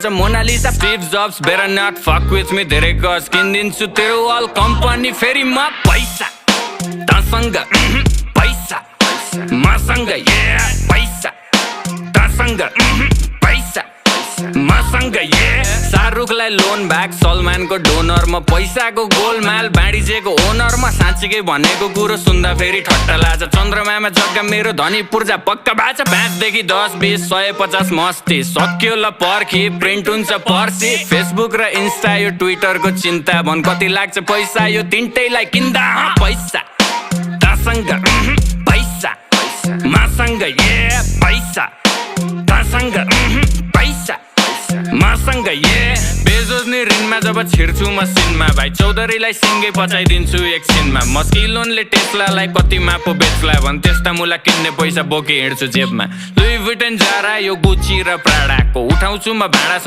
गर्छ Mona Lisa Steve Jobs better not fuck with me धेरै गज किनिदिन्छु तेरो अल कम्पनी फेरि म पैसा तसँग पैसा मसँग पैसा तसँग पैसा मसँग शाहरुखलाई लोन ब्याक सलमानको डोनर म पैसाको गोलमाल बाँडिजेको ओनर म साँच्चीकै भनेको कुरो सुन्दा फेरि ठट्टा लाग्छ चन्द्रमामा जग्गा मेरो धनी पूर्जा पक्का बाचा 5 देखि 10 20 150 मस्ती सक्यो ल पर्खी प्रिन्ट हुन्छ पर्सी फेसबुक र इन्स्टा यो ट्विटरको चिन्ता भन कति लाग्छ पैसा यो तिनटैलाई किन्दा पैसा तसँग पैसा मसँग पैसा तसँग पैसा मसँग बेजोज नि ऋणमा जब छिर्छु म सिनमा भाइ चौधरीलाई सिङ्गै पचाइदिन्छु एकछिनमा मस्किलोनले टेस्लालाई कतिमा पो बेच्ला भन् त्यस्ता मुला किन्ने पैसा बोकी हिँड्छु जेबमा लुई भुइटन जारा यो गुची र प्राडाको उठाउँछु म भाँडा